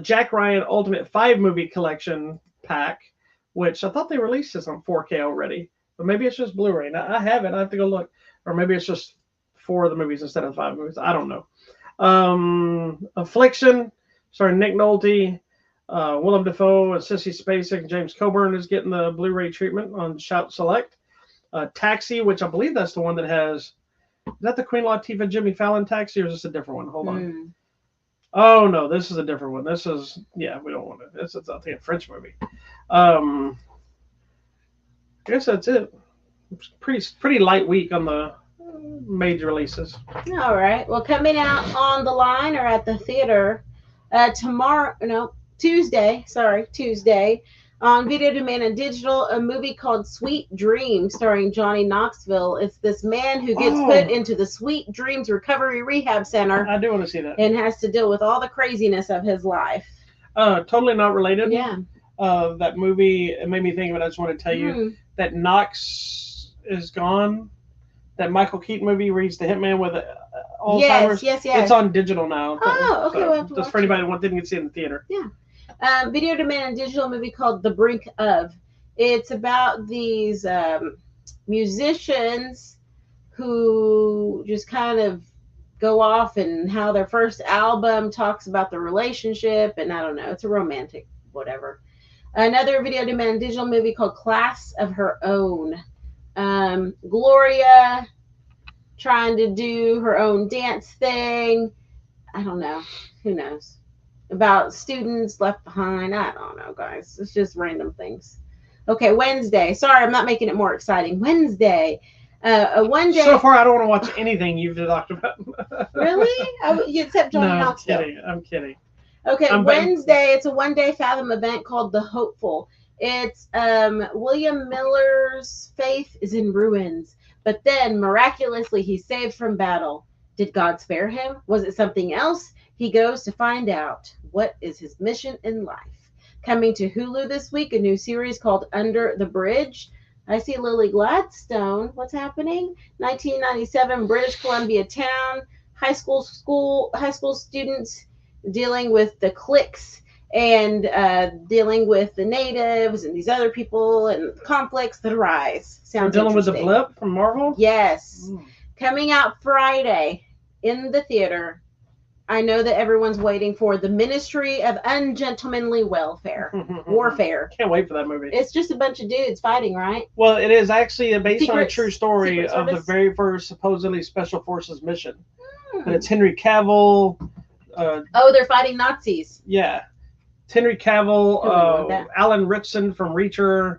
Jack Ryan Ultimate 5-movie collection pack, which I thought they released this on 4K already. But maybe it's just Blu-ray. Now, I have it. I have to go look. Or maybe it's just 4 of the movies instead of 5 movies. I don't know. Affliction, starring Nick Nolte, Willem Dafoe, and Sissy Spacek, and James Coburn is getting the Blu-ray treatment on Shout Select. Taxi, which I believe that's the one that has... Is that the Queen Latifah, Jimmy Fallon Taxi, or is this a different one? Hold on. Oh, no, this is a different one. This is... Yeah, we don't want it. This is, I think, a French movie. I guess that's it. It's pretty light week on the major releases. All right. Well, coming out on the line or at the theater Tuesday on Video Demand and Digital, a movie called Sweet Dreams starring Johnny Knoxville. It's this man who gets put into the Sweet Dreams Recovery Rehab Center. I do want to see that. And has to deal with all the craziness of his life. Totally not related. Yeah. That movie, it made me think of it. I just want to tell you that Knox is Gone. That Michael Keaton movie where he's the hitman with Alzheimer's. Yes. It's on digital now. Oh, okay. So, we'll have to just for anybody who didn't get to see it in the theater. Yeah. Video Demand and Digital movie called The Brink of. It's about these musicians who just kind of go off and how their first album talks about the relationship. And I don't know. It's a romantic whatever. Another Video Demand and Digital movie called Class of Her Own. Gloria trying to do her own dance thing. I don't know. Who knows? About students left behind. I don't know, guys. It's just random things. Okay, Wednesday. Sorry, I'm not making it more exciting. Wednesday. One day. So far, I don't want to watch anything you've talked about. Really? Except Johnny Knoxville. I'm kidding. Okay, Wednesday. It's a one-day Fathom event called The Hopeful. It's William Miller's faith is in ruins, but then miraculously he's saved from battle. Did God spare him? Was it something else? He goes to find out. What is his mission in life? Coming to Hulu this week, a new series called Under the Bridge. I see Lily Gladstone. What's happening? 1997 British Columbia town. High school students dealing with the cliques and dealing with the natives and these other people and conflicts that arise. Sounds dealing with the blip from Marvel? Yes. Coming out Friday in the theater. I know that everyone's waiting for The Ministry of Ungentlemanly Warfare. Can't wait for that movie. It's just a bunch of dudes fighting, right? Well, it is actually based on a true story of the very first supposedly Special Forces mission. And it's Henry Cavill. They're fighting Nazis. Yeah. It's Henry Cavill, Alan Ritchson from Reacher.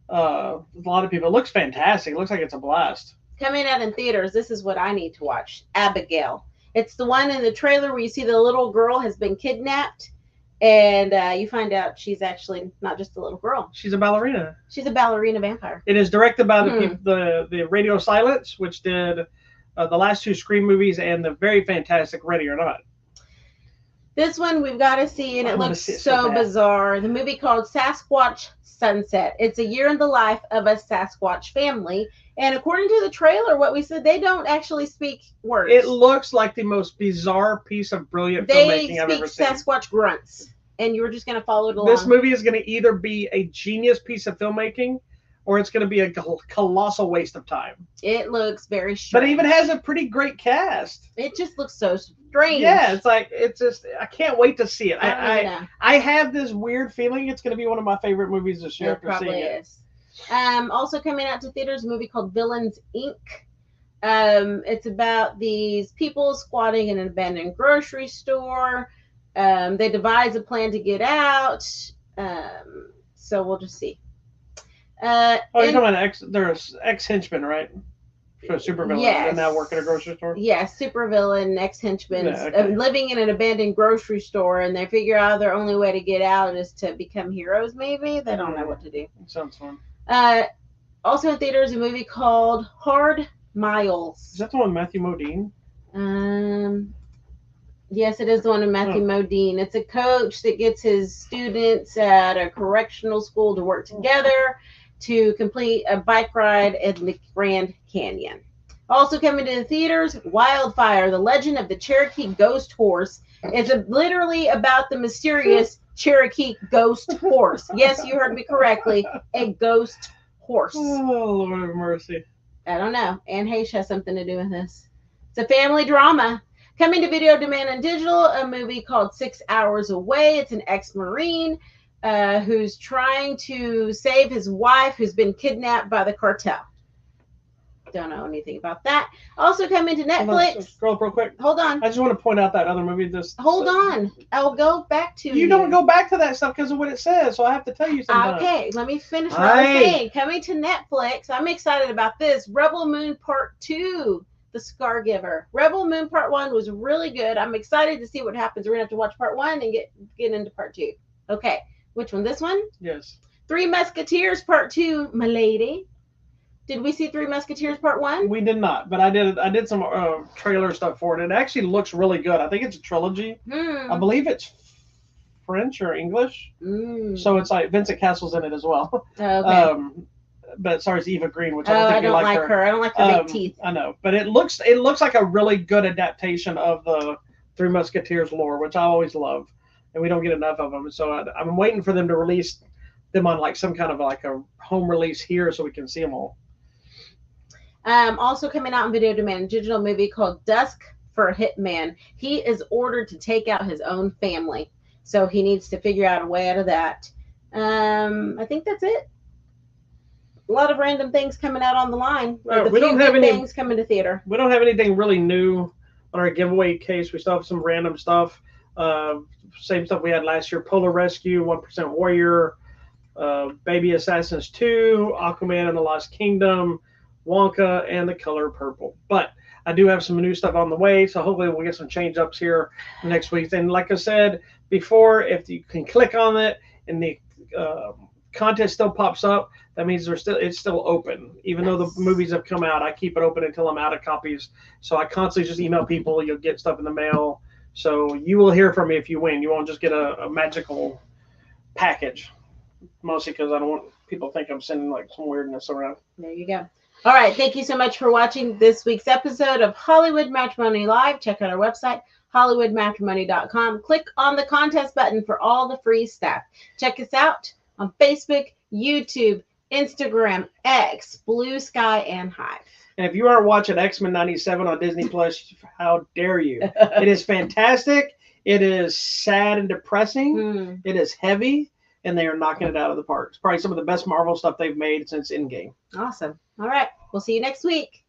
A lot of people. It looks fantastic. It looks like it's a blast. Coming out in theaters, this is what I need to watch. Abigail. It's the one in the trailer where you see the little girl has been kidnapped, and you find out she's actually not just a little girl. She's a ballerina. She's a ballerina vampire. It is directed by the Radio Silence, which did the last 2 Scream movies and the very fantastic Ready or Not. This one we've got to see, and it looks so bizarre. The movie called Sasquatch Sunset. It's a year in the life of a Sasquatch family. And according to the trailer, what we said, they don't actually speak words. It looks like the most bizarre piece of brilliant filmmaking I've ever seen. They speak Sasquatch grunts, and you're just going to follow it along. This movie is going to either be a genius piece of filmmaking, or it's going to be a colossal waste of time. It looks very strange. But it even has a pretty great cast. It just looks so strange. Yeah, it's just, I can't wait to see it. I have this weird feeling it's going to be one of my favorite movies this year after seeing it. Also coming out to theaters, a movie called Villains Inc. It's about these people squatting in an abandoned grocery store. They devise a plan to get out. So we'll just see. Oh, you're And talking about there's ex henchmen, right? So supervillains yes, that now work at a grocery store. yes, supervillain, ex henchmen, Yeah, okay. living in an abandoned grocery store, and they figure out their only way to get out is to become heroes. Maybe they don't know what to do. Sounds fun. Also in theaters, a movie called Hard Miles. Is that the one with Matthew Modine? Yes, it is the one with Matthew Modine. It's a coach that gets his students at a correctional school to work together to complete a bike ride in the Grand Canyon. Also coming to the theaters, Wildfire, The Legend of the Cherokee Ghost Horse. It's literally about the mysterious Cherokee ghost horse. Yes, you heard me correctly. A ghost horse. Oh, Lord have mercy. I don't know. Anne Heche has something to do with this. It's a family drama. Coming to video demand and digital, a movie called 6 Hours Away. It's an ex-Marine who's trying to save his wife who's been kidnapped by the cartel. Don't know anything about that. Also coming to Netflix. Scroll up real quick. Hold on. I just want to point out that other movie. Hold on. I'll go back to you. Don't go back to that stuff because of what it says, so I have to tell you something. Okay, let me finish what I was saying. Coming to Netflix, I'm excited about this. Rebel Moon Part 2. The Scar Giver. Rebel Moon Part 1 was really good. I'm excited to see what happens. We're going to have to watch Part 1 and get into Part 2. Okay. Which one? This one? Yes. Three Musketeers Part 2, my lady. Did we see Three Musketeers Part 1? We did not, but I did some trailer stuff for it. It actually looks really good. I think it's a trilogy. I believe it's French or English. So it's like Vincent Castle's in it as well. Okay. But sorry, it's Eva Green, which I don't think you like her. I don't like her big teeth. I know, but it looks like a really good adaptation of the Three Musketeers lore, which I always love, and we don't get enough of them. So I'm waiting for them to release them on like some kind of like a home release here, so we can see them all. Also coming out in video demand, a digital movie called Dusk for a Hitman. He is ordered to take out his own family, so he needs to figure out a way out of that. I think that's it. A lot of random things coming out on the line. We don't have any things coming to theater. We don't have anything really new on our giveaway case. We still have some random stuff. Same stuff we had last year: Polar Rescue, 1% Warrior, Baby Assassins 2, Aquaman and the Lost Kingdom, Wonka, and The Color Purple. But I do have some new stuff on the way, so hopefully we'll get some change ups here next week. And like I said before, if you can click on it and the contest still pops up, that means it's still open. Even though the movies have come out, I keep it open until I'm out of copies. So I constantly just email people. You'll get stuff in the mail. So you will hear from me if you win. You won't just get a magical package. Mostly because I don't want people to think I'm sending like some weirdness around. There you go. All right. Thank you so much for watching this week's episode of Hollywood Matrimony Live. Check out our website, hollywoodmatrimony.com. Click on the contest button for all the free stuff. Check us out on Facebook, YouTube, Instagram, X, Blue Sky, and Hive. And if you aren't watching X-Men 97 on Disney Plus, how dare you? It is fantastic. It is sad and depressing. It is heavy, and they are knocking it out of the park. It's probably some of the best Marvel stuff they've made since Endgame. Awesome. All right. We'll see you next week.